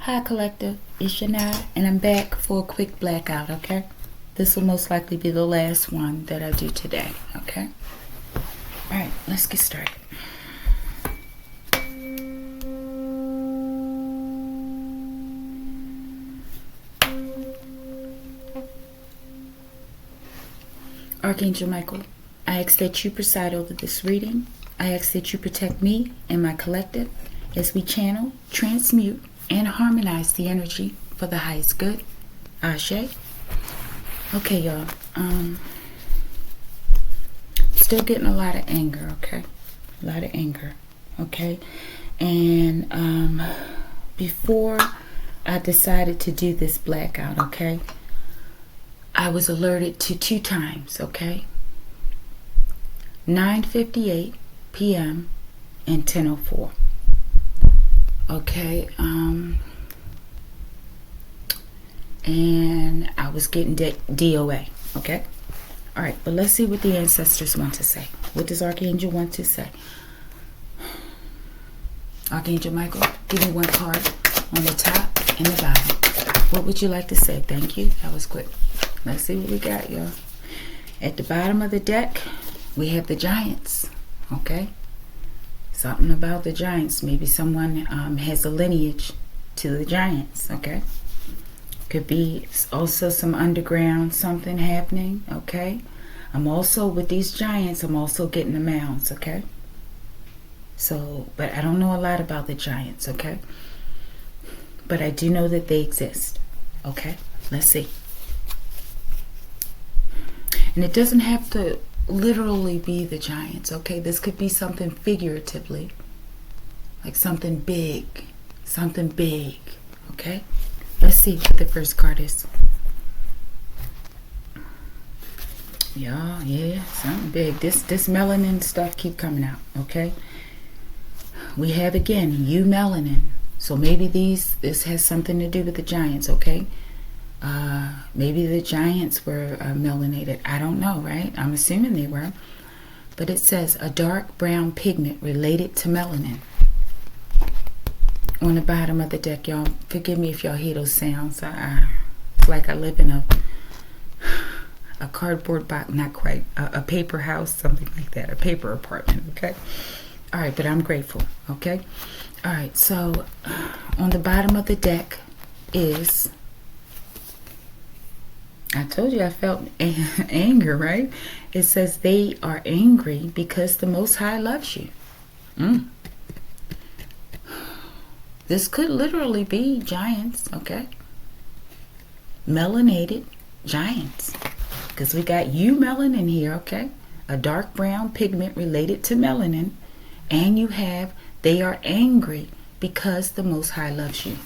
Hi Collective, it's Shania, and I'm back for a quick blackout, okay? This will most likely be the last one that I do today, okay? Alright, let's get started. Archangel Michael, I ask that you preside over this reading. I ask that you protect me and my collective as we channel, transmute, and harmonize the energy for the highest good. Ashe. Okay, y'all. Still getting a lot of anger, okay? A lot of anger, okay? And before I decided to do this blackout, okay, I was alerted to 2 times, okay? 9:58 p.m. and 10:04. Okay, and I was getting DOA, okay? All right, but let's see what the ancestors want to say. What does Archangel want to say? Archangel Michael, give me one card on the top and the bottom. What would you like to say? Thank you. That was quick. Let's see what we got, y'all. At the bottom of the deck, we have the Giants, okay? Something about the Giants. Maybe someone has a lineage to the Giants, okay? Could be also some underground something happening, okay? I'm also, with these Giants, I'm also getting the mounds, okay? So, but I don't know a lot about the Giants, okay? But I do know that they exist, okay? Let's see. And it doesn't have to literally be the Giants, okay? This could be something figuratively, like something big, okay? Let's see what the first card is. Yeah, something big. This melanin stuff keep coming out, okay? We have again eumelanin, so maybe this has something to do with the Giants, okay? Maybe the Giants were melanated. I don't know, right? I'm assuming they were. But it says a dark brown pigment related to melanin. On the bottom of the deck, y'all, forgive me if y'all hear those sounds. It's like I live in a cardboard box, not quite, a paper house, something like that, a paper apartment, okay? All right, but I'm grateful, okay? All right, so on the bottom of the deck is... I told you I felt anger, right? It says they are angry because the Most High loves you. This could literally be Giants, okay? Melanated Giants. Because we got eumelanin here, okay? A dark brown pigment related to melanin. And you have, they are angry because the Most High loves you.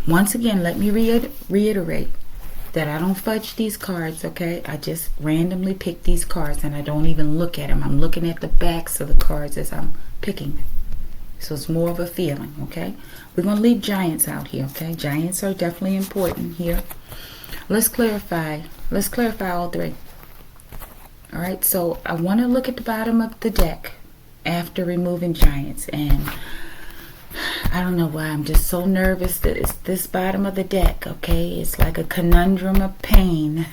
Once again, let me reiterate that I don't fudge these cards, okay? I just randomly pick these cards and I don't even look at them. I'm looking at the backs of the cards as I'm picking them. So it's more of a feeling, okay? We're going to leave Giants out here, okay? Giants are definitely important here. Let's clarify. Let's clarify all 3. All right, so I want to look at the bottom of the deck after removing Giants. And I don't know why I'm just so nervous that it's this bottom of the deck, okay? It's like a conundrum of pain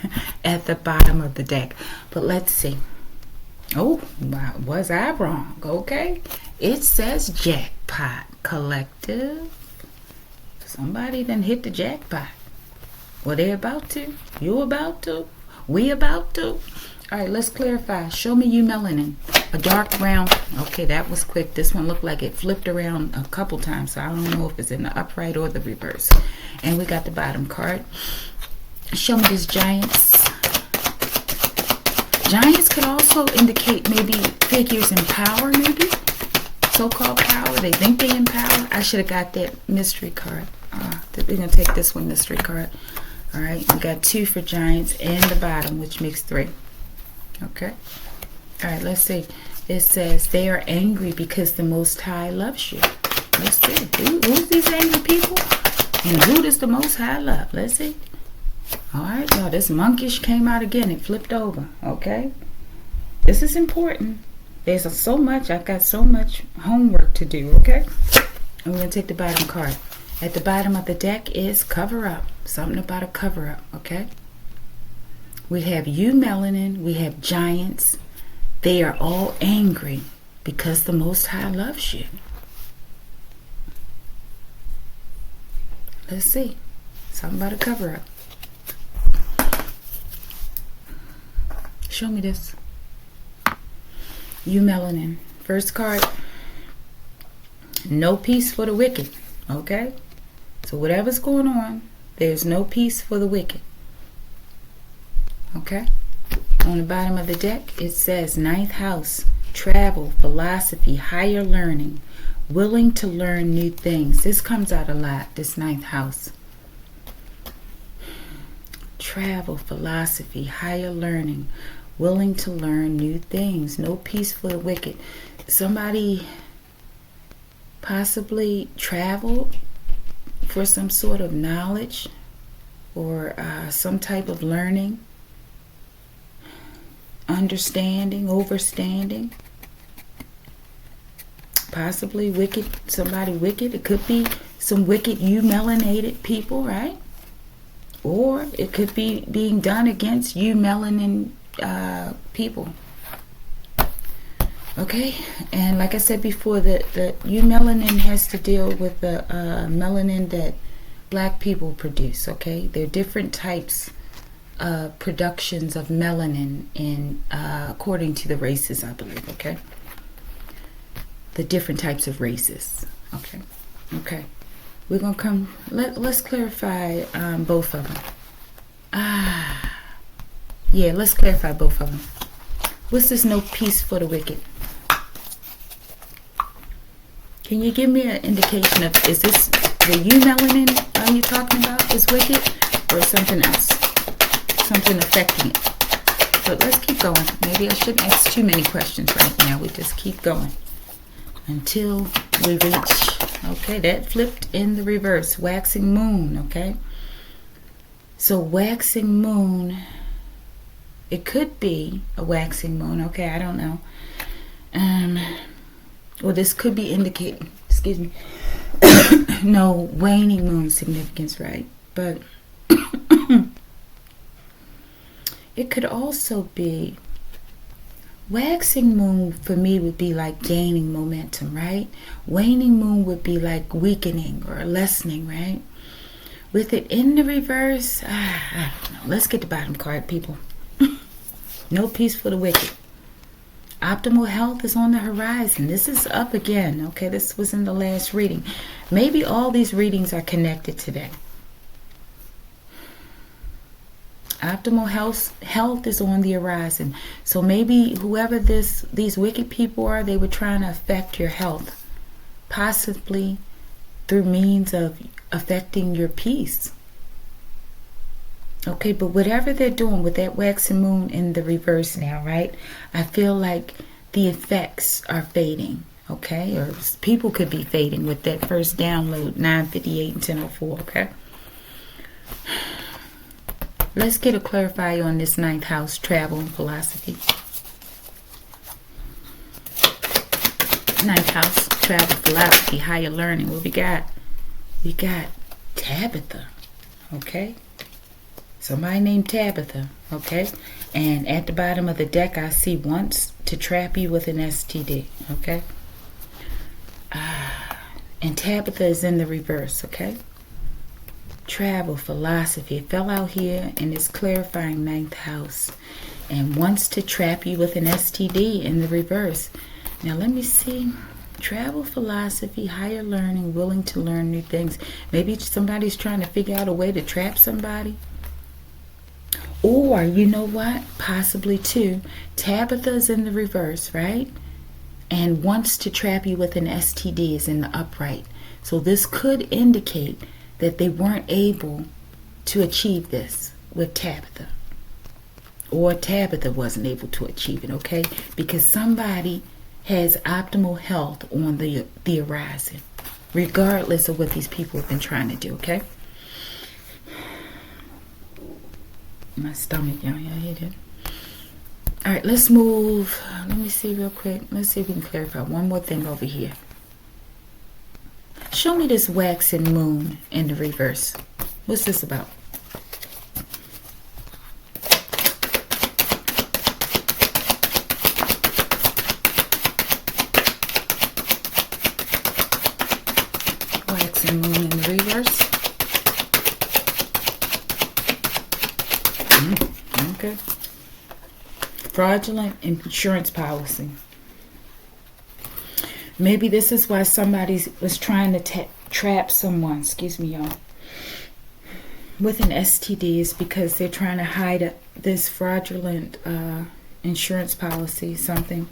at the bottom of the deck. But let's see. Oh, was I wrong? Okay. It says jackpot, collective. Somebody done hit the jackpot. Well, they about to. You about to. We about to. All right, let's clarify. Show me eumelanin. A dark brown. Okay, that was quick. This one looked like it flipped around a couple times, so I don't know if it's in the upright or the reverse. And we got the bottom card. Show me this Giants. Giants could also indicate maybe figures in power, maybe. So-called power. They think they in power. I should have got that mystery card. We're going to take this one, mystery card. All right, we got 2 for Giants and the bottom, which makes 3. Okay. All right, let's see. It says they are angry because the Most High loves you. Let's see. Who's these angry people? And who does the Most High love? Let's see. All right, y'all. This monkish came out again. It flipped over. Okay. This is important. There's so much. I've got so much homework to do. Okay. I'm going to take the bottom card. At the bottom of the deck is cover up. Something about a cover up, okay? We have you, melanin. We have giants. They are all angry because the Most High loves you. Let's see. Something about a cover up. Show me this. You, melanin. First card. No peace for the wicked. Okay? So whatever's going on, there's no peace for the wicked. Okay? On the bottom of the deck, it says ninth house, travel, philosophy, higher learning, willing to learn new things. This comes out a lot, this ninth house. Travel, philosophy, higher learning, willing to learn new things. No peace for the wicked. Somebody possibly traveled for some sort of knowledge or some type of learning, understanding, overstanding. Possibly wicked, somebody wicked. It could be some wicked you melanated people, right? Or it could be being done against you melanin people. Okay, and like I said before, the you melanin has to deal with the melanin that black people produce. Okay, there are different types of productions of melanin in according to the races, I believe. Okay, the different types of races. Okay, we're gonna come. Let's clarify both of them. Yeah, let's clarify both of them. What's this no peace for the wicked? Can you give me an indication of, is this the you melanin are you talking about is wicked, or something else? Something affecting it. But let's keep going. Maybe I shouldn't ask too many questions right now. We just keep going until we reach. Okay, that flipped in the reverse. Waxing moon, okay? So waxing moon, it could be a waxing moon. Okay, I don't know. Well, this could be indicating, excuse me, no waning moon significance, right? But it could also be waxing moon for me would be like gaining momentum, right? Waning moon would be like weakening or lessening, right? With it in the reverse, I don't know. Let's get the bottom card, people. No peace for the wicked. Optimal health is on the horizon. This is up again. Okay, this was in the last reading. Maybe all these readings are connected today. Optimal health is on the horizon. So maybe whoever these wicked people are, they were trying to affect your health, possibly through means of affecting your peace. Okay, but whatever they're doing with that waxing moon in the reverse now, right? I feel like the effects are fading, okay? Or people could be fading with that first download, 9:58 and 10:04, okay? Let's get a clarifier on this ninth house, travel and philosophy. Ninth house, travel, philosophy, higher learning. What we got? We got Tabitha, okay? Somebody named Tabitha, okay? And at the bottom of the deck, I see wants to trap you with an STD, okay? And Tabitha is in the reverse, okay? Travel, philosophy. It fell out here and it's clarifying ninth house. And wants to trap you with an STD in the reverse. Now let me see. Travel, philosophy, higher learning, willing to learn new things. Maybe somebody's trying to figure out a way to trap somebody. Or, you know what? Possibly too. Tabitha's in the reverse, right? And wants to trap you with an STD is in the upright. So this could indicate that they weren't able to achieve this with Tabitha. Or Tabitha wasn't able to achieve it, okay? Because somebody has optimal health on the horizon, regardless of what these people have been trying to do, okay? My stomach, y'all hear that? All right, let's move. Let me see real quick. Let's see if we can clarify one more thing over here. Show me this waxing moon in the reverse. What's this about? Waxing moon in the reverse. Okay. Fraudulent insurance policy. Maybe this is why somebody was trying to trap someone, excuse me, y'all, with an STD, is because they're trying to hide this fraudulent insurance policy, something.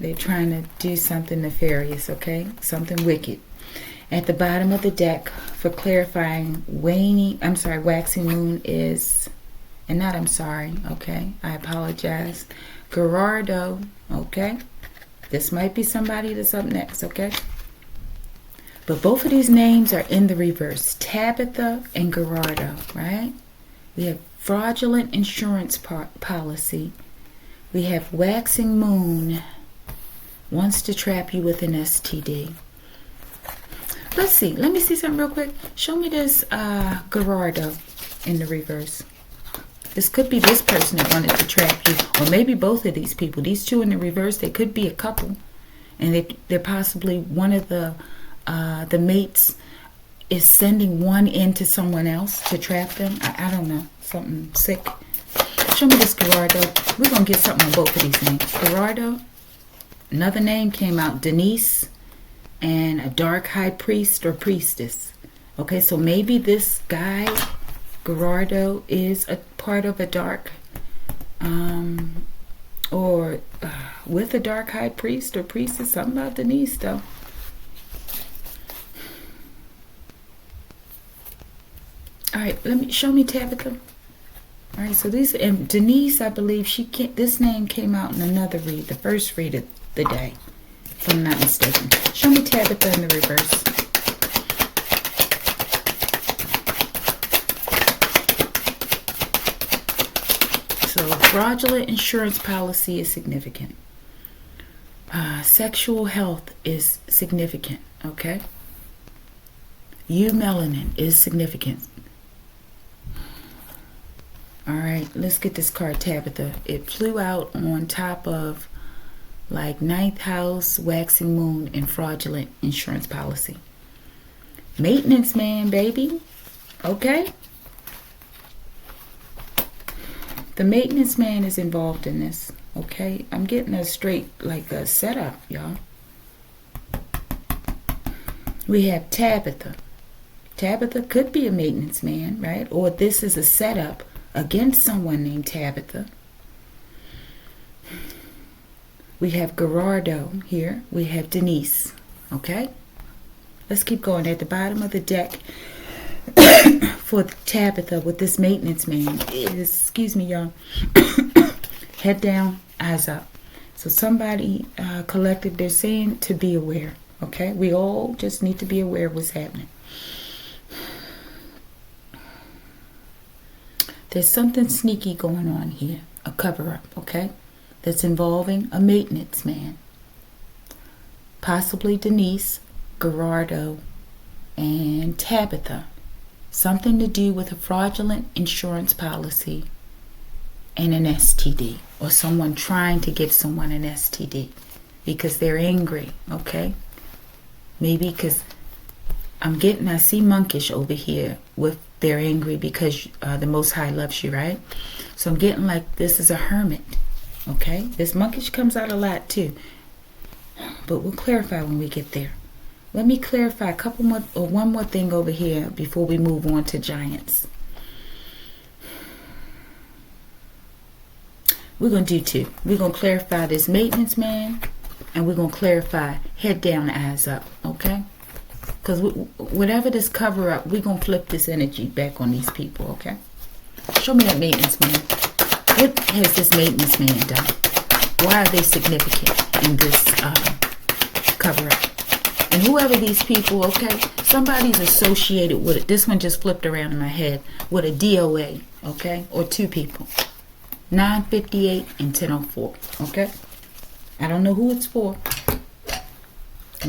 They're trying to do something nefarious, okay? Something wicked. At the bottom of the deck, for clarifying, waxing moon is, and not okay? I apologize. Gerardo, okay? This might be somebody that's up next, okay? But both of these names are in the reverse. Tabitha and Gerardo, right? We have fraudulent insurance policy. We have waxing moon wants to trap you with an STD. Let's see. Let me see something real quick. Show me this Gerardo in the reverse. This could be this person that wanted to trap you, or maybe both of these people. These two in the reverse, they could be a couple, and they're possibly one of the mates is sending one into someone else to trap them. I don't know, something sick. Show me this Gerardo. We're gonna get something on both of these names. Gerardo. Another name came out, Denise, and a dark high priest or priestess. Okay, so maybe this guy Gerardo is a part of a dark, or with a dark high priest or priestess. Something about Denise, though. All right, show me Tabitha. All right, so these, and Denise, I believe this name came out in another read, the first read of the day, if I'm not mistaken. Show me Tabitha in the reverse. So fraudulent insurance policy is significant. Sexual health is significant, okay? Melanin is significant. All right, let's get this card, Tabitha. It flew out on top of like 9th house, waxing moon, and fraudulent insurance policy. Maintenance man, baby. Okay? The maintenance man is involved in this. Okay? I'm getting a straight, like a setup, y'all. We have Tabitha. Tabitha could be a maintenance man, right? Or this is a setup against someone named Tabitha. We have Gerardo here. We have Denise. Okay? Let's keep going. At the bottom of the deck for Tabitha with this maintenance man is, excuse me, y'all, head down, eyes up. So somebody collective, they're saying to be aware. Okay? We all just need to be aware of what's happening. There's something sneaky going on here. A cover-up, okay? That's involving a maintenance man. Possibly Denise, Gerardo, and Tabitha. Something to do with a fraudulent insurance policy and an STD. Or someone trying to give someone an STD. Because they're angry, okay? Maybe because I see monkish over here with they're angry because the Most High loves you, right? So I'm getting like this is a hermit, okay? This monkish comes out a lot too. But we'll clarify when we get there. Let me clarify one more thing over here before we move on to giants. We're going to do two. We're going to clarify this maintenance man, and we're going to clarify head down, eyes up, okay? Because whatever this cover up, we're going to flip this energy back on these people, okay? Show me that maintenance man. What has this maintenance man done? Why are they significant in this cover up? And whoever these people, okay, somebody's associated with it. This one just flipped around in my head with a DOA, okay? Or two people. 958 and 1004, okay? I don't know who it's for.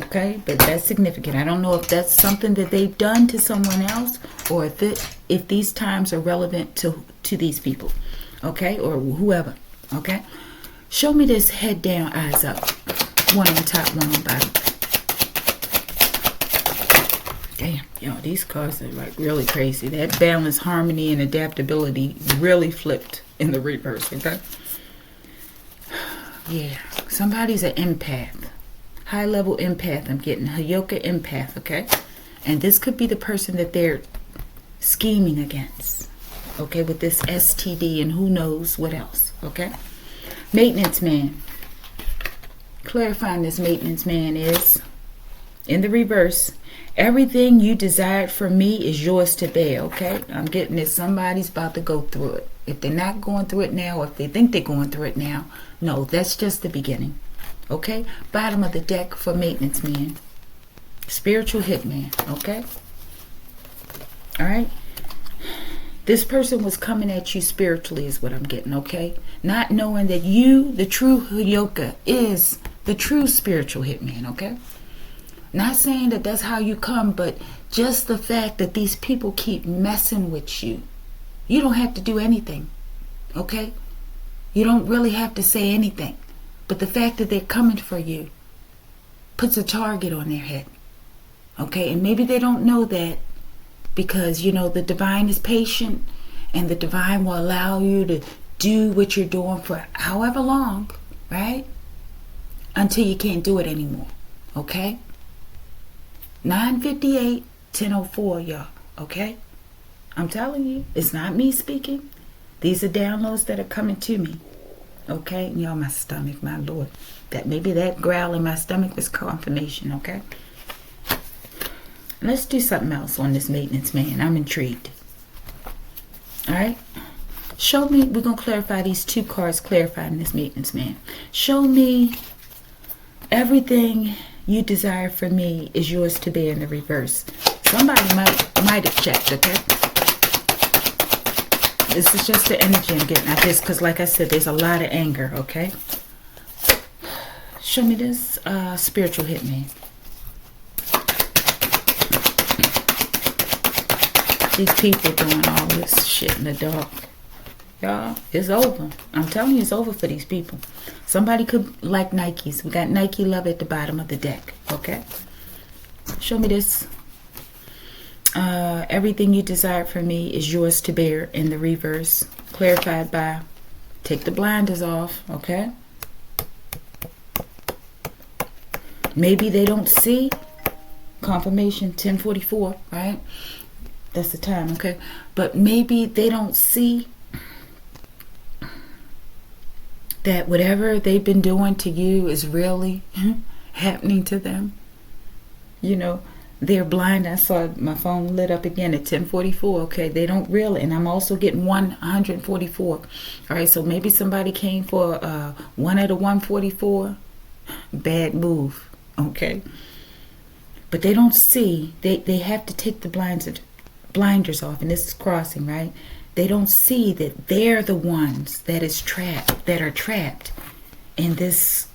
Okay, but that's significant. I don't know if that's something that they've done to someone else, or if these times are relevant to these people, okay, or whoever. Okay, show me this head down, eyes up. One on top, one on bottom. Damn, these cards are like really crazy. That balance, harmony, and adaptability really flipped in the reverse. Okay. Yeah, somebody's an empath. High-level empath. I'm getting Hayoka empath, okay? And this could be the person that they're scheming against, okay, with this STD and who knows what else, okay? Maintenance man. Clarifying this maintenance man is, in the reverse, everything you desired from me is yours to bear, okay? I'm getting this. Somebody's about to go through it. If they're not going through it now, or if they think they're going through it now, no, that's just the beginning. Okay, bottom of the deck for maintenance man, spiritual hitman. Okay, all right. This person was coming at you spiritually, is what I'm getting. Okay, not knowing that you, the true Hayoka, is the true spiritual hitman. Okay, not saying that that's how you come, but just the fact that these people keep messing with you. You don't have to do anything. Okay, you don't really have to say anything. But the fact that they're coming for you puts a target on their head. Okay, and maybe they don't know that because, you know, the divine is patient and the divine will allow you to do what you're doing for however long, right? Until you can't do it anymore. Okay? 9:58, 10:04, y'all. Okay? I'm telling you, it's not me speaking. These are downloads that are coming to me. Okay, y'all, my stomach, my Lord. That maybe that growl in my stomach was confirmation, okay? Let's do something else on this maintenance man. I'm intrigued. Alright? Show me, we're going to clarify these two cards clarifying this maintenance man. Show me everything you desire for me is yours to bear in the reverse. Somebody might have checked, okay? This is just the energy I'm getting at this because, like I said, there's a lot of anger, okay? Show me this spiritual hitman. These people doing all this shit in the dark. Y'all, it's over. I'm telling you, it's over for these people. Somebody could like Nikes. We got Nike love at the bottom of the deck, okay? Show me this. Everything you desired from me is yours to bear in the reverse. Clarified by, take the blinders off, okay? Maybe they don't see. Confirmation 10:44, right? That's the time, okay? But maybe they don't see that whatever they've been doing to you is really happening to them. You know, they're blind. I saw my phone lit up again at 10:44. Okay, they don't really, and I'm also getting 144. All right, so maybe somebody came for one at a 144. Bad move. Okay, but they don't see. They have to take the blinders off, and this is crossing, right? They don't see that they're the ones that are trapped in this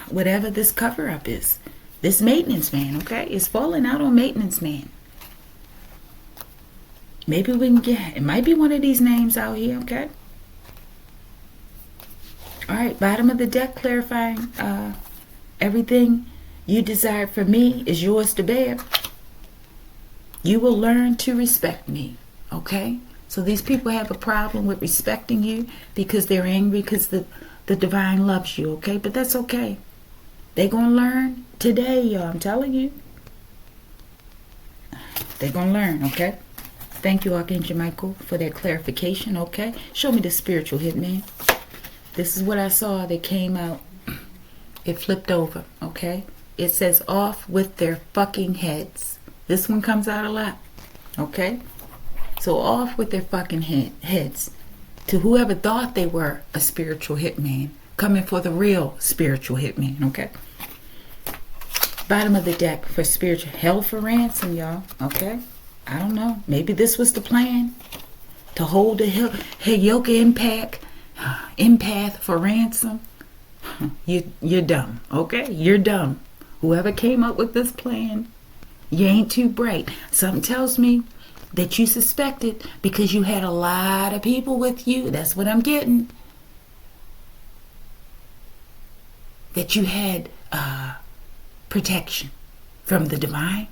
whatever this cover up is. This maintenance man, okay, is falling out on maintenance man. Maybe we can get, it might be one of these names out here, okay? All right, bottom of the deck clarifying everything you desired for me is yours to bear. You will learn to respect me, okay? So these people have a problem with respecting you because they're angry because the divine loves you, okay? But that's okay. They're going to learn today, y'all. I'm telling you. They're going to learn, okay? Thank you, Archangel Michael, for that clarification, okay? Show me the spiritual hitman. This is what I saw that came out. It flipped over, okay? It says off with their fucking heads. This one comes out a lot, okay? So off with their fucking heads. To whoever thought they were a spiritual hitman, coming for the real spiritual hitman, okay? Bottom of the deck for spiritual, hell for ransom, y'all, okay? I don't know. Maybe this was the plan. To hold the Hayoka empath for ransom. You're dumb, okay? You're dumb. Whoever came up with this plan, you ain't too bright. Something tells me that you suspected because you had a lot of people with you. That's what I'm getting. That you had protection from the divine.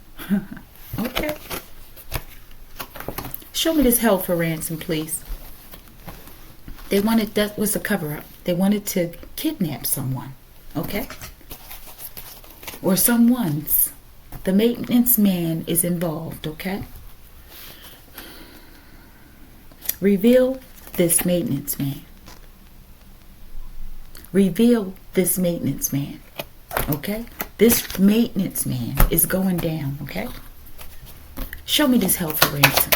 Okay. Show me this hell for ransom, please. They wanted, that was a cover-up. They wanted to kidnap someone. Okay? Or someone's. The maintenance man is involved. Okay? Reveal this maintenance man. Reveal this maintenance man. Okay? This maintenance man is going down. Okay? Show me this hell for ransom.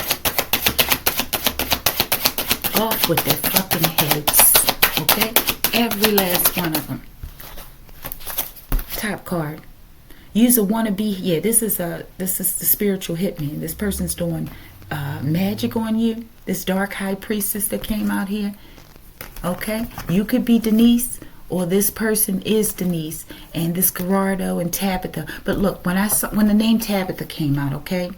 Off with their fucking heads. Okay? Every last one of them. Top card. Use a wannabe. Yeah, this is the spiritual hitman. This person's doing magic on you. This dark high priestess that came out here. Okay? You could be Denise, or this person is Denise, and this Gerardo and Tabitha. But look, when the name Tabitha came out, okay?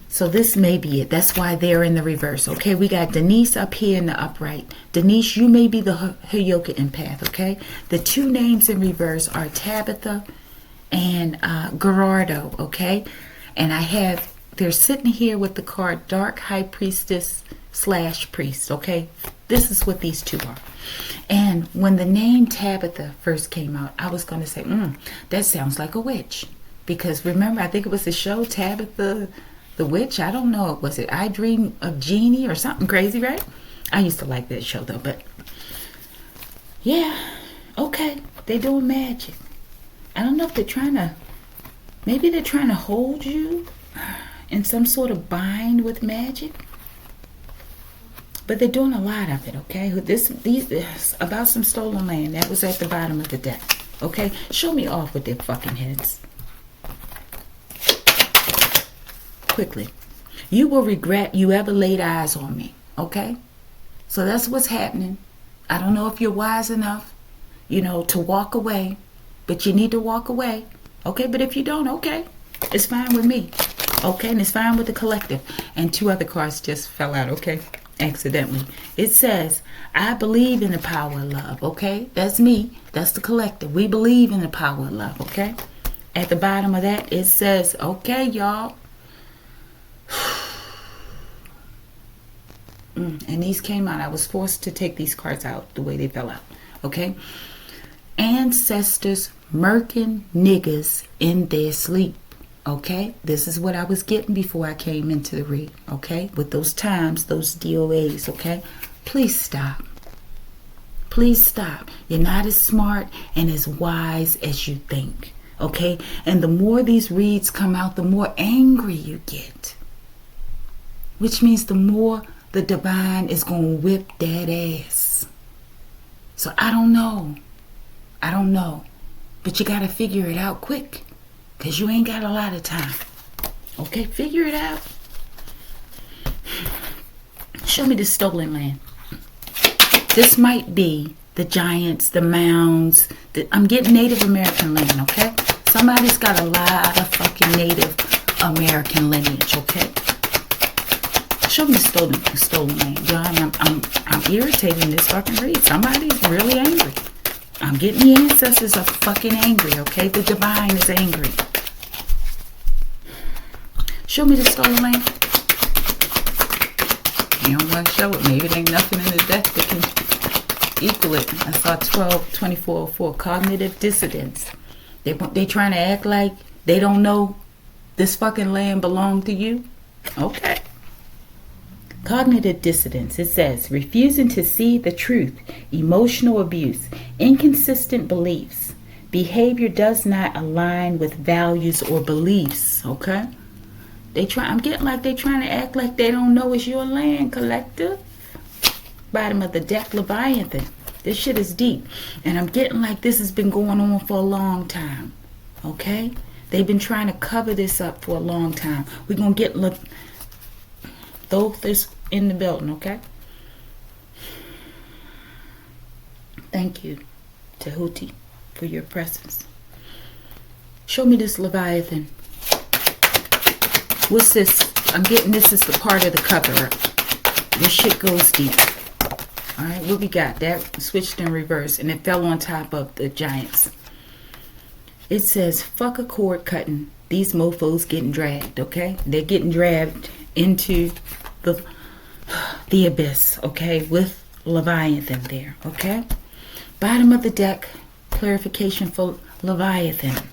So this may be it. That's why they're in the reverse. Okay, we got Denise up here in the upright. Denise, you may be the Hayoka empath. Okay, the two names in reverse are Tabitha and Gerardo. Okay, and they're sitting here with the card Dark High Priestess / Priest. Okay, this is what these two are. And when the name Tabitha first came out, I was going to say, that sounds like a witch, because remember, I think it was the show Tabitha the Witch. I don't know. Was it I Dream of Jeannie or something crazy, right? I used to like that show though, but yeah, okay. They're doing magic. I don't know if they're maybe they're trying to hold you in some sort of bind with magic. But they're doing a lot of it, okay? These about some stolen land. That was at the bottom of the deck, okay? Show me off with their fucking heads. Quickly. You will regret you ever laid eyes on me. Okay? So that's what's happening. I don't know if you're wise enough, to walk away. But you need to walk away. Okay? But if you don't, okay. It's fine with me. Okay? And it's fine with the collective. And two other cards just fell out, okay? Accidentally. It says, I believe in the power of love. Okay? That's me. That's the collective. We believe in the power of love. Okay? At the bottom of that, it says, okay, y'all. And these came out. I was forced to take these cards out the way they fell out. Okay? Ancestors murking niggas in their sleep. Okay? This is what I was getting before I came into the read. Okay? With those times, those DOAs. Okay? Please stop. Please stop. You're not as smart and as wise as you think. Okay? And the more these reads come out, the more angry you get. Which means the more the divine is going to whip that ass. So I don't know. But you got to figure it out quick. Because you ain't got a lot of time. Okay, figure it out. Show me the stolen land. This might be the giants, the mounds. I'm getting Native American land, okay? Somebody's got a lot of fucking Native American lineage, okay? Show me stolen land. John, I'm irritating this fucking read. Somebody's really angry. I'm getting the ancestors are fucking angry, okay? The divine is angry. Show me the stolen land. You don't want to show it. Maybe there ain't nothing in the deck that can equal it. I saw 122404. Cognitive dissonance. They trying to act like they don't know this fucking land belonged to you. Okay. Cognitive dissonance. It says refusing to see the truth, emotional abuse, inconsistent beliefs, behavior does not align with values or beliefs. Okay. I'm getting like they trying to act like they don't know it's your land, collective. Bottom of the deck, Leviathan. This shit is deep. And I'm getting like this has been going on for a long time. Okay? They've been trying to cover this up for a long time. We're going to get this in the building, okay? Thank you, Tahuti, for your presence. Show me this Leviathan. What's this? I'm getting this is the part of the cover. This shit goes deep. Alright, what we got? That switched in reverse and it fell on top of the giants. It says, fuck a cord cutting. These mofos getting dragged, okay? They're getting dragged into the abyss, okay? With Leviathan there, okay? Bottom of the deck, clarification for Leviathan.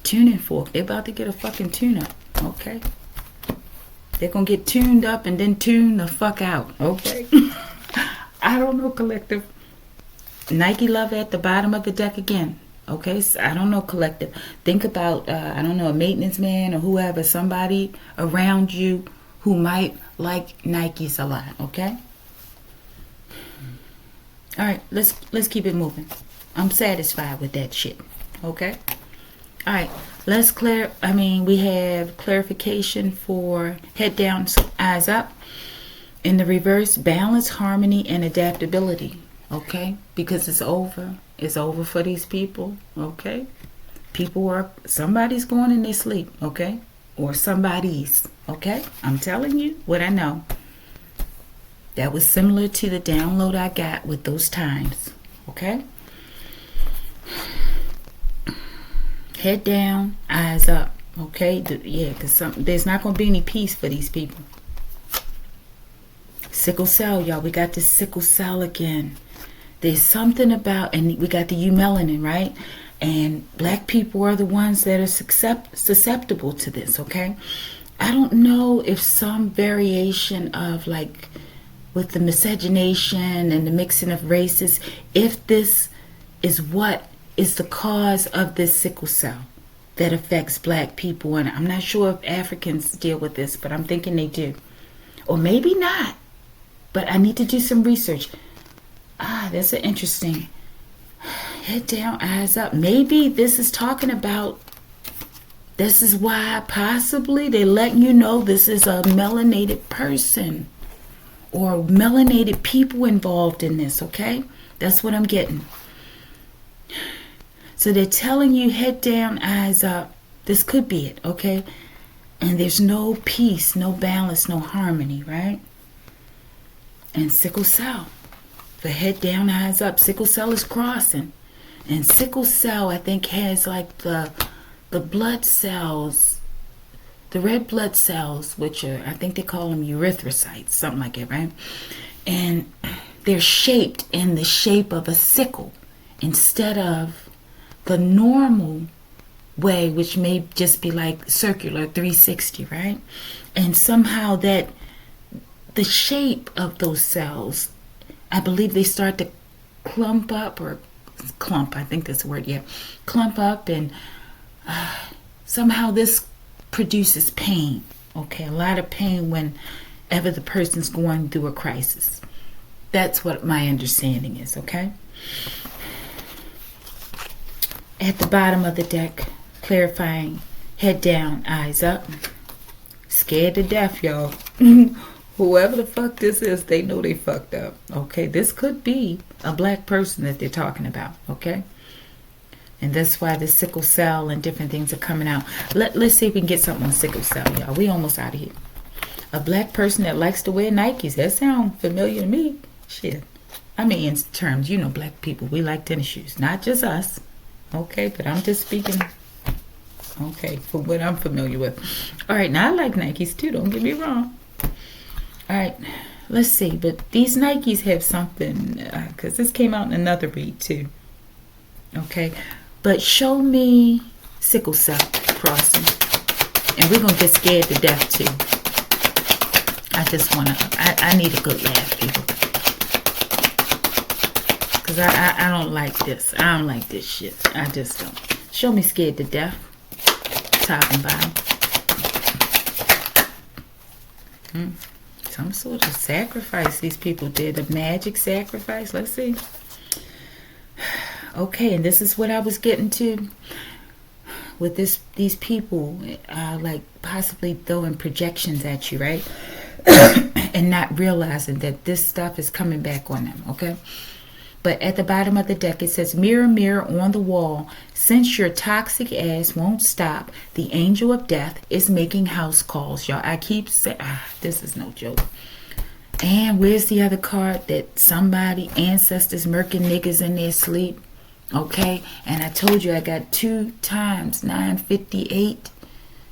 Tuning fork. They're about to get a fucking tune-up, okay? They're going to get tuned up and then tune the fuck out, okay? I don't know, collective. Nike love at the bottom of the deck again. Okay, so I don't know, collective. Think about, I don't know, a maintenance man or whoever, somebody around you who might like Nikes a lot, okay? All right, let's keep it moving. I'm satisfied with that shit, okay? All right, we have clarification for head down, eyes up. In the reverse, balance, harmony, and adaptability. Okay? Because it's over. It's over for these people. Okay? Somebody's going in their sleep. Okay? Or somebody's. Okay? I'm telling you what I know. That was similar to the download I got with those times. Okay? Head down, eyes up. Okay? Because there's not going to be any peace for these people. Sickle cell, y'all. We got this sickle cell again. There's something about, and we got the eumelanin, right? And black people are the ones that are susceptible to this, okay? I don't know if some variation of, like, with the miscegenation and the mixing of races, if this is what is the cause of this sickle cell that affects black people. And I'm not sure if Africans deal with this, but I'm thinking they do. Or maybe not. But I need to do some research. That's an interesting. Head down, eyes up. Maybe this is talking about, this is why possibly they're letting you know this is a melanated person or melanated people involved in this, okay? That's what I'm getting. So they're telling you head down, eyes up. This could be it, okay? And there's no peace, no balance, no harmony, right? And sickle cell. The head down, eyes up. Sickle cell is crossing. And sickle cell, I think, has like the blood cells, the red blood cells, which are, I think they call them erythrocytes, something like that, right? And they're shaped in the shape of a sickle instead of the normal way, which may just be like circular 360, right? And somehow that the shape of those cells, I believe they start to clump up, I think that's the word, yeah. Clump up, and somehow this produces pain, okay? A lot of pain whenever the person's going through a crisis. That's what my understanding is, okay? At the bottom of the deck, clarifying, head down, eyes up. Scared to death, y'all. Whoever the fuck this is, they know they fucked up. Okay, this could be a black person that they're talking about. Okay, and that's why the sickle cell and different things are coming out. Let's see if we can get something on sickle cell, y'all. We almost out of here. A black person that likes to wear Nikes. That sounds familiar to me. Shit. I mean, in terms, black people, we like tennis shoes. Not just us. Okay, but I'm just speaking. Okay, for what I'm familiar with. All right, now I like Nikes too. Don't get me wrong. All right, let's see. But these Nikes have something, because this came out in another read too. Okay, but show me sickle cell crossing. And we're going to get scared to death too. I just want to, I need a good laugh, people. Because I don't like this. I don't like this shit. I just don't. Show me scared to death. Top and bottom. Some sort of sacrifice these people did. A magic sacrifice. Let's see. Okay, and this is what I was getting to with these people, like possibly throwing projections at you, right? And not realizing that this stuff is coming back on them, okay? But at the bottom of the deck, it says, mirror, mirror on the wall, since your toxic ass won't stop, the angel of death is making house calls. Y'all, I keep saying, this is no joke. And where's the other card that somebody, ancestors, murking niggas in their sleep? Okay, and I told you I got 2 times, 9:58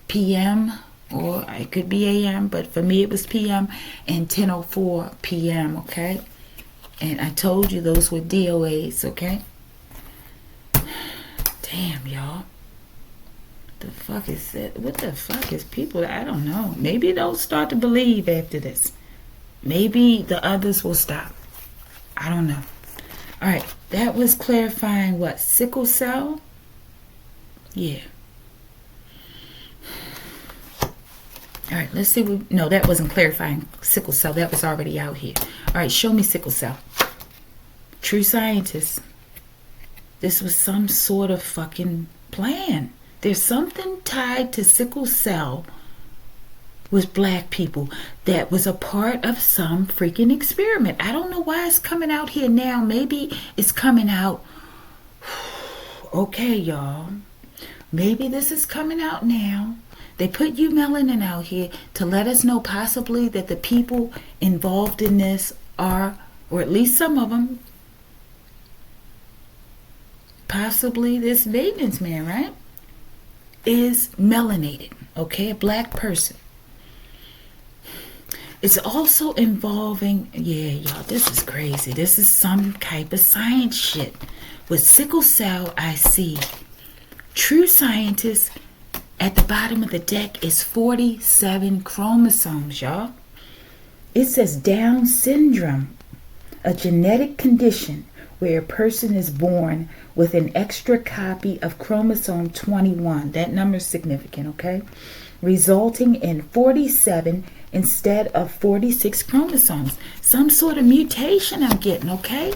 p.m. or it could be a.m., but for me it was p.m. and 10:04 p.m., okay? And I told you those were DOAs, okay? Damn, y'all. The fuck is that? What the fuck is people? I don't know. Maybe they'll start to believe after this. Maybe the others will stop. I don't know. All right, that was clarifying what? Sickle cell? Yeah. All right, let's see. No, that wasn't clarifying sickle cell. That was already out here. All right, show me sickle cell. True scientists. This was some sort of fucking plan. There's something tied to sickle cell with black people that was a part of some freaking experiment. I don't know why it's coming out here now. Maybe it's coming out. Okay, y'all. Maybe this is coming out now. They put you melanin out here to let us know possibly that the people involved in this are, or at least some of them, possibly this maintenance man, right, is melanated, okay, a black person. It's also involving, yeah, y'all, this is crazy. This is some type of science shit. With sickle cell, I see true scientists. At the bottom of the deck is 47 chromosomes, y'all. It says Down syndrome, a genetic condition where a person is born with an extra copy of chromosome 21. That number is significant, okay? Resulting in 47 instead of 46 chromosomes. Some sort of mutation I'm getting, okay?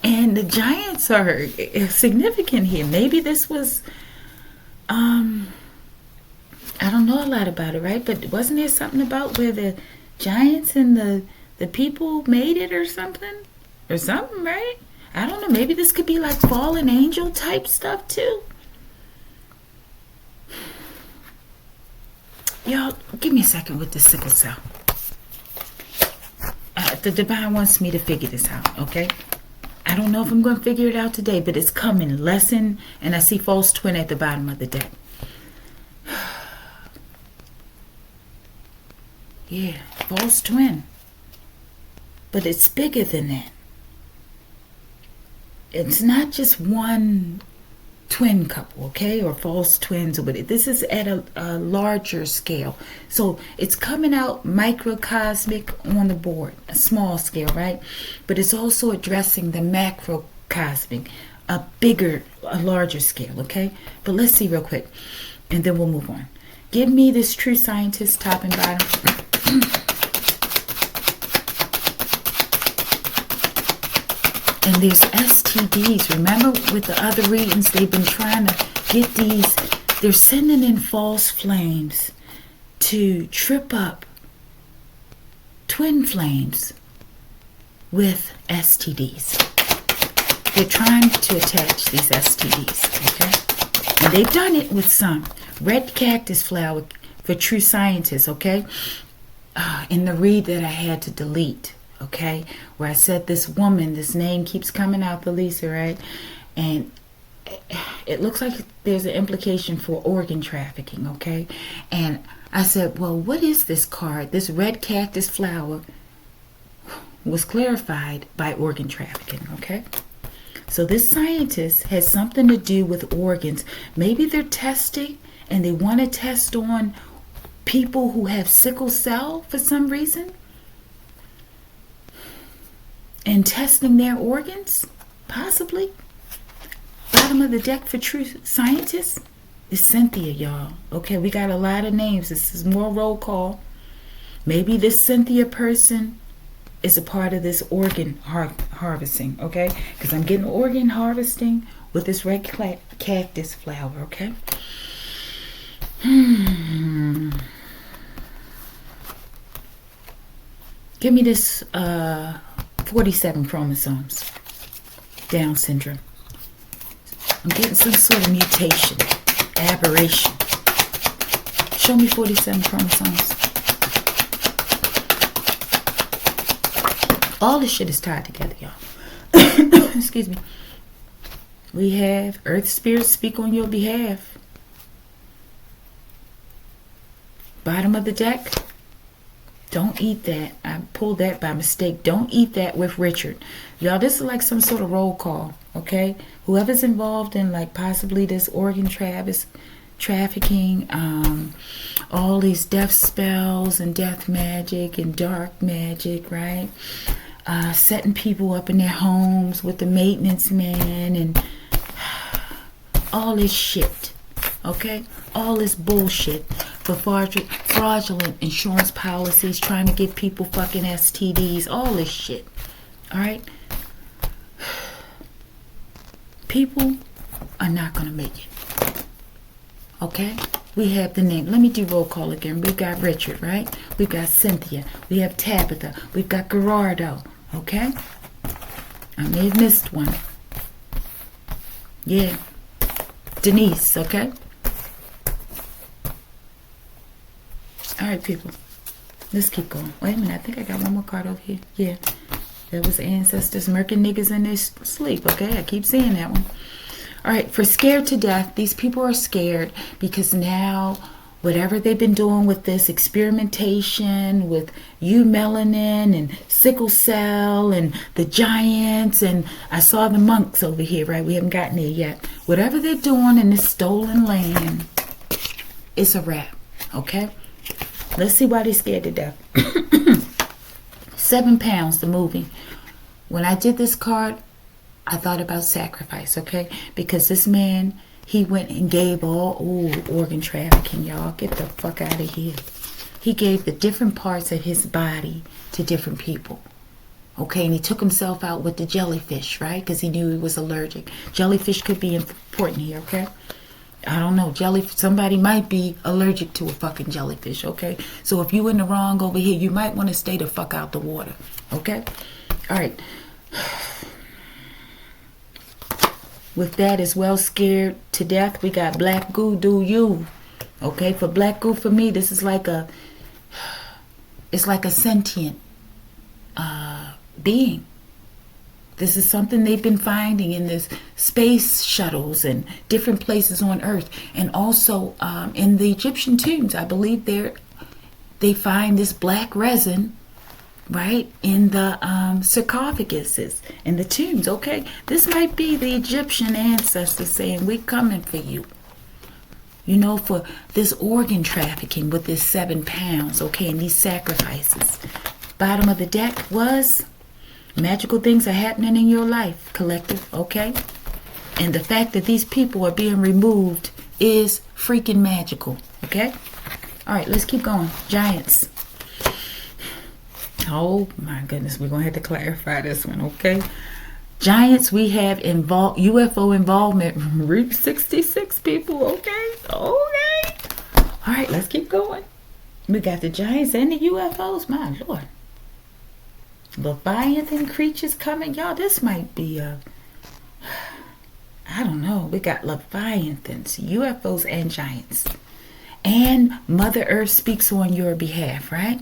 And the giants are significant here. Maybe this was, I don't know a lot about it, right? But wasn't there something about where the giants and the people made it or something? Or something, right? I don't know. Maybe this could be like fallen angel type stuff too. Y'all, give me a second with the sickle cell. The divine wants me to figure this out, okay? I don't know if I'm going to figure it out today, but it's coming. Lesson, and I see false twin at the bottom of the deck. Yeah, false twin. But it's bigger than that. It's not just one twin couple, okay, or false twins or whatever. This is at a larger scale. So it's coming out microcosmic on the board, a small scale, right? But it's also addressing the macrocosmic, a larger scale, okay? But let's see real quick, and then we'll move on. Give me this true scientist, top and bottom. And there's STDs. Remember with the other readings, they've been trying to get these. They're sending in false flames to trip up twin flames with STDs. They're trying to attach these STDs, okay? And they've done it with some. Red cactus flower for true scientists, okay? In the read that I had to delete, okay, where I said this woman, this name keeps coming out, Lisa, right? And it looks like there's an implication for organ trafficking, okay? And I said, well, what is this card? This red cactus flower was clarified by organ trafficking, okay? So this scientist has something to do with organs. Maybe they're testing and they want to test on people who have sickle cell for some reason. And testing their organs, possibly. Bottom of the deck for true scientists is Cynthia, y'all. Okay, we got a lot of names. This is more roll call. Maybe this Cynthia person is a part of this organ harvesting, okay? Because I'm getting organ harvesting with this red cactus flower, okay? Give me this 47 chromosomes. Down syndrome. I'm getting some sort of mutation, aberration. Show me 47 chromosomes. All this shit is tied together, y'all. Excuse me. We have earth spirits speak on your behalf. Bottom of the deck. Don't eat that. I pulled that by mistake. Don't eat that with Richard. Y'all, this is like some sort of roll call, okay? Whoever's involved in like possibly this organ trafficking, all these death spells and death magic and dark magic, right? Setting people up in their homes with the maintenance man and all this shit, okay? All this bullshit for fraudulent insurance policies, trying to give people fucking STDs, all this shit, all right? People are not going to make it, okay? We have the name. Let me do roll call again. We've got Richard, right? We've got Cynthia. We have Tabitha. We've got Gerardo, okay? I may have missed one. Yeah. Denise, okay? All right, people. Let's keep going. Wait a minute. I think I got one more card over here. Yeah. That was ancestors murking niggas in their sleep, okay? I keep saying that one. All right. For scared to death, these people are scared because now whatever they've been doing with this experimentation with melanin and sickle cell and the giants, and I saw the monks over here, right? We haven't gotten there yet. Whatever they're doing in this stolen land, it's a wrap, okay? Let's see why they're scared to death. 7 pounds, the movie. When I did this card, I thought about sacrifice, okay? Because this man, he went and gave organ trafficking, y'all. Get the fuck out of here. He gave the different parts of his body to different people. Okay, and he took himself out with the jellyfish, right? Because he knew he was allergic. Jellyfish could be important here, okay? I don't know. Somebody might be allergic to a fucking jellyfish, okay? So if you in the wrong over here, you might want to stay the fuck out the water, okay? All right. With that as well, scared to death, we got black goo, do you. Okay, for black goo, for me, this is like it's like a sentient being. This is something they've been finding in this space shuttles and different places on Earth. And also in the Egyptian tombs, I believe they find this black resin, right, in the sarcophaguses, in the tombs, okay? This might be the Egyptian ancestors saying, we're coming for you. You know, for this organ trafficking with this 7 pounds, okay, and these sacrifices. Bottom of the deck was magical things are happening in your life, collective, okay? And the fact that these people are being removed is freaking magical, okay? All right, let's keep going. Giants. Oh, my goodness. We're going to have to clarify this one, okay? Giants, we have UFO involvement. Route 66, people, okay? Okay. All right, let's keep going. We got the giants and the UFOs. My Lord. Leviathan creatures coming. Y'all, this might be I don't know. We got Leviathans, UFOs, and giants. And Mother Earth speaks on your behalf, right?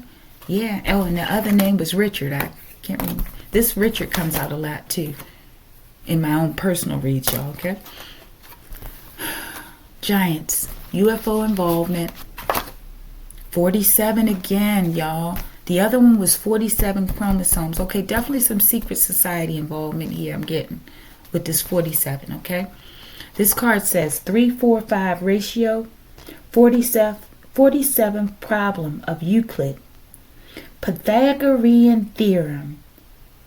Yeah. Oh, and the other name was Richard. I can't remember. This Richard comes out a lot, too. In my own personal reads, y'all, okay? Giants. UFO involvement. 47 again, y'all. The other one was 47 chromosomes. Okay, definitely some secret society involvement here I'm getting with this 47, okay? This card says 3-4-5 ratio, 47 problem of Euclid, Pythagorean theorem.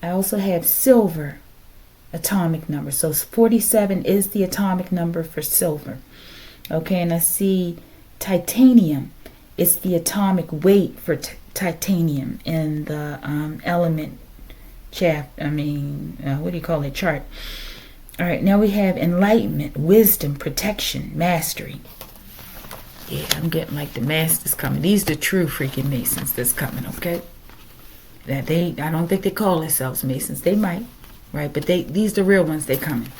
I also have silver atomic number. So 47 is the atomic number for silver. Okay, and I see titanium. It's the atomic weight for titanium in the element chart. All right, now we have enlightenment, wisdom, protection, mastery. Yeah, I'm getting like the masters coming. These are the true freaking Masons that's coming, okay? I don't think they call themselves Masons. They might. right? But these the real ones. They coming.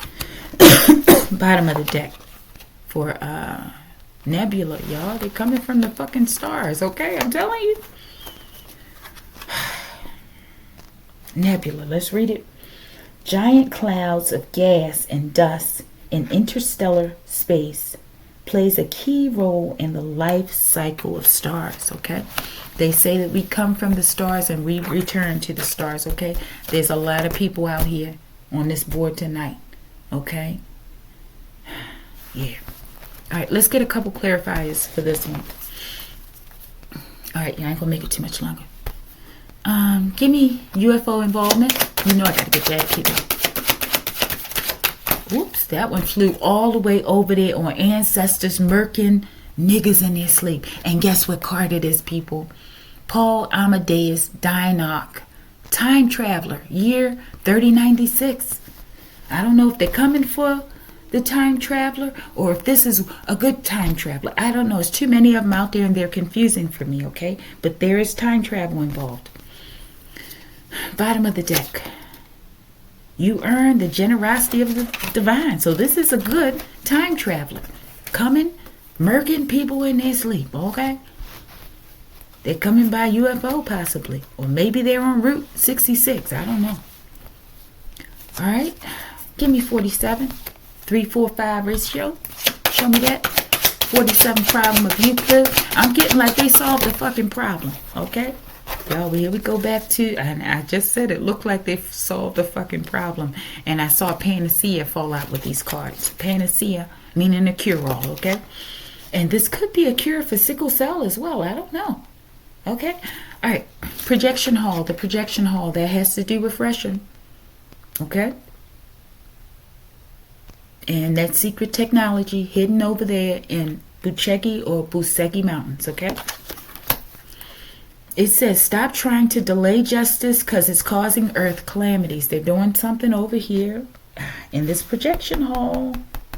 Bottom of the deck for nebula, y'all. They coming from the fucking stars, okay? I'm telling you. Nebula. Let's read it. Giant clouds of gas and dust in interstellar space plays a key role in the life cycle of stars, okay? They say that we come from the stars and we return to the stars, okay? There's a lot of people out here on this board tonight, okay? Yeah. All right, let's get a couple clarifiers for this one. All right, yeah, I ain't gonna make it too much longer. Give me UFO involvement. You know I gotta get that, people. Oops, that one flew all the way over there on Ancestors murking niggas in their sleep. And guess what card it is, people? Paul Amadeus Dynock, time traveler, year 3096. I don't know if they're coming for the time traveler or if this is a good time traveler. I don't know. There's too many of them out there and they're confusing for me, okay? But there is time travel involved. Bottom of the deck. You earn the generosity of the divine. So this is a good time traveler. Coming, murking people in their sleep, okay? They're coming by UFO possibly. Or maybe they're on Route 66. I don't know. All right. Give me 47. 3-4-5 ratio. Show me that. 47 problem of Euclid. I'm getting like they solved the fucking problem, okay? Y'all, here we go back to, and I just said it looked like they solved the fucking problem. And I saw Panacea fall out with these cards. Panacea, meaning a cure-all, okay? And this could be a cure for sickle cell as well. I don't know. Okay? All right. Projection hall. The projection hall. That has to do with Russian. Okay? And that secret technology hidden over there in Buchegi or Busegi Mountains. Okay? It says, stop trying to delay justice because it's causing earth calamities. They're doing something over here in this projection hall.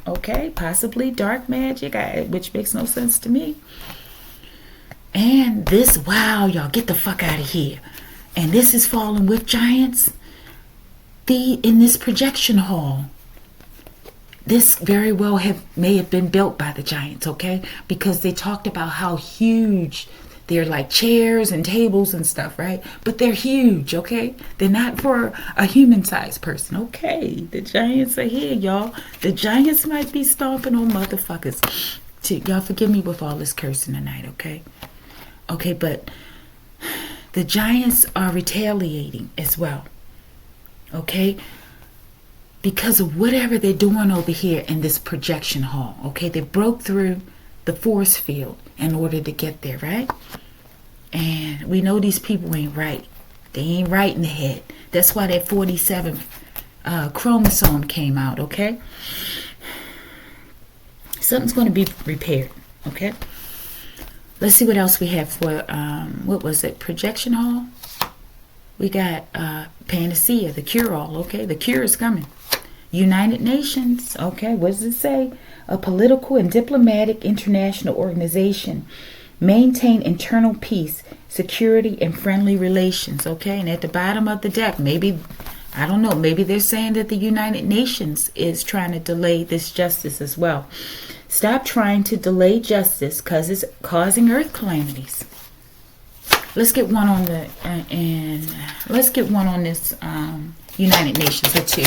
Okay, possibly dark magic, which makes no sense to me. And this, wow, y'all, get the fuck out of here. And this is falling with giants. In this projection hall, this very well may have been built by the giants, okay? Because they talked about how huge they're like chairs and tables and stuff, right? But they're huge, okay? They're not for a human-sized person, okay? The giants are here, y'all. The giants might be stomping on motherfuckers. Y'all forgive me with all this cursing tonight, okay? Okay, but the giants are retaliating as well, okay? Because of whatever they're doing over here in this projection hall, okay? They broke through the force field in order to get there, right? And we know these people ain't right. They ain't right in the head. That's why that 47 chromosome came out, okay? Something's going to be repaired, okay? Let's see what else we have for, what was it, projection hall? We got Panacea, the cure-all, okay? The cure is coming. United Nations, okay? What does it say? A political and diplomatic international organization. Maintain internal peace, security, and friendly relations, okay? And at the bottom of the deck, maybe, I don't know, maybe they're saying that the United Nations is trying to delay this justice as well. Stop trying to delay justice because it's causing earth calamities. Let's get one on the, let's get one on this United Nations or two.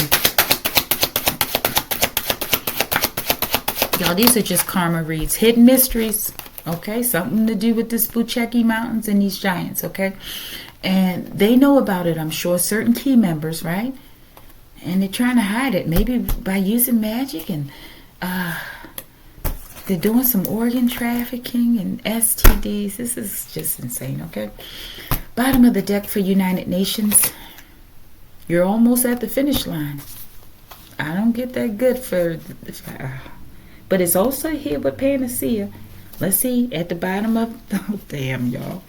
Y'all, these are just karma reads. Hidden mysteries. Okay, something to do with this Buchegi Mountains and these giants, okay? And they know about it, I'm sure, certain key members, right? And they're trying to hide it, maybe by using magic, and they're doing some organ trafficking and STDs. This is just insane, okay? Bottom of the deck for United Nations. You're almost at the finish line. I don't get that good for but it's also here with Panacea. Let's see, at the bottom of, oh damn y'all.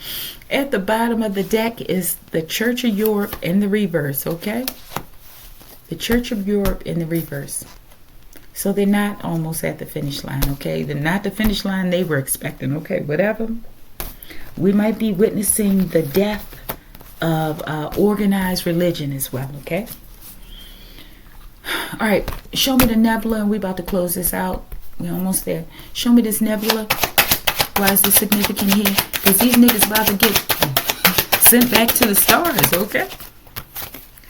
At the bottom of the deck is the Church of Europe in the reverse, okay? The Church of Europe in the reverse. So they're not almost at the finish line, okay? They're not the finish line they were expecting, okay? Whatever. We might be witnessing the death of organized religion as well, okay? All right, show me the nebula, and we're about to close this out. We're almost there. Show me this nebula. Why is this significant here? Because these niggas about to get sent back to the stars, okay?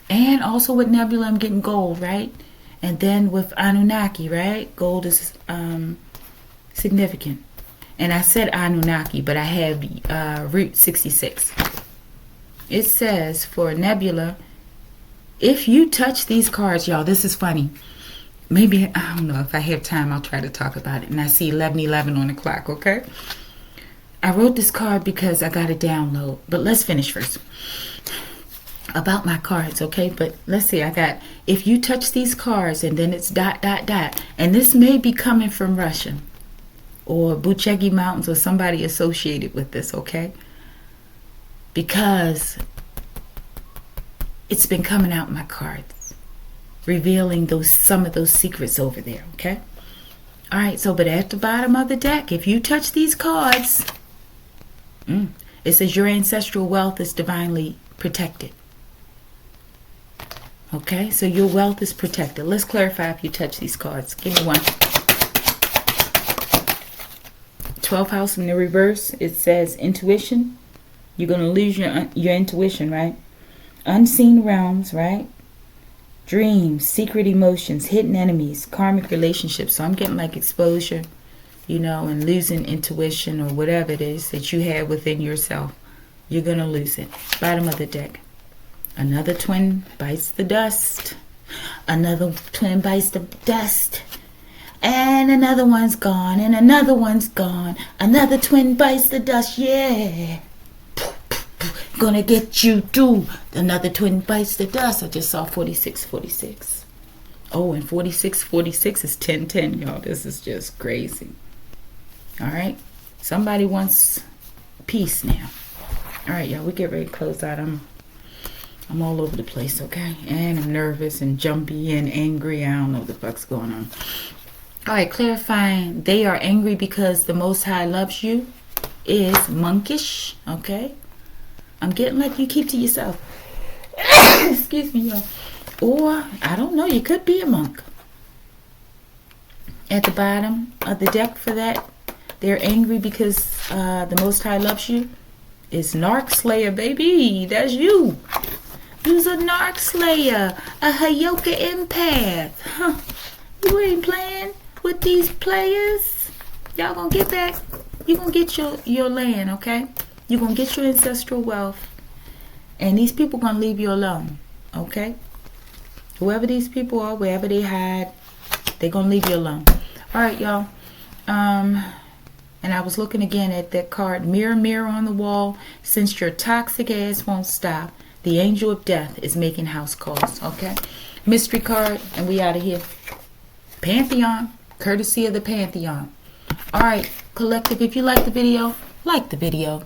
And also with nebula, I'm getting gold, right? And then with Anunnaki, right? Gold is significant. And I said Anunnaki, but I have Route 66. It says for nebula, if you touch these cards, y'all, this is funny. Maybe, I don't know, if I have time, I'll try to talk about it. And I see 11:11 on the clock, okay? I wrote this card because I got a download. But let's finish first. About my cards, okay? But let's see, I got, if you touch these cards, and then it's ... And this may be coming from Russia or Buchegi Mountains or somebody associated with this, okay? Because it's been coming out in my cards, revealing some of those secrets over there, okay? All right, so but at the bottom of the deck, if you touch these cards, it says your ancestral wealth is divinely protected. Okay, so your wealth is protected. Let's clarify if you touch these cards. Give me one. 12th house in the reverse, it says intuition. You're going to lose your intuition, right? Unseen realms, right? Dreams, secret emotions, hidden enemies, karmic relationships. So I'm getting like exposure, you know, and losing intuition or whatever it is that you have within yourself. You're going to lose it. Bottom of the deck. Another twin bites the dust. Another twin bites the dust. And another one's gone. And another one's gone. Another twin bites the dust. Yeah. Gonna get you too. Another twin bites the dust. I just saw 4646. Oh, and 4646 is 1010, y'all. This is just crazy. All right. Somebody wants peace now. All right, y'all. We get ready to close out. I'm all over the place, okay? And I'm nervous and jumpy and angry. I don't know what the fuck's going on. All right, clarifying. They are angry because the Most High loves you is monkish, okay? I'm getting like you keep to yourself. Excuse me, y'all. Or, I don't know, you could be a monk. At the bottom of the deck for that, they're angry because the Most High loves you is Narc Slayer, baby. That's you. You's a Narc Slayer, a Hayoka empath. Huh. You ain't playing with these players. Y'all gonna get back. You gonna get your land, okay? You gonna get your ancestral wealth. And these people gonna leave you alone, okay? Whoever these people are, wherever they hide, they gonna leave you alone. All right, y'all. And I was looking again at that card, mirror, mirror on the wall. Since your toxic ass won't stop, the angel of death is making house calls, okay? Mystery card, and we out of here. Pantheon, courtesy of the Pantheon. All right, collective, if you like the video, like the video.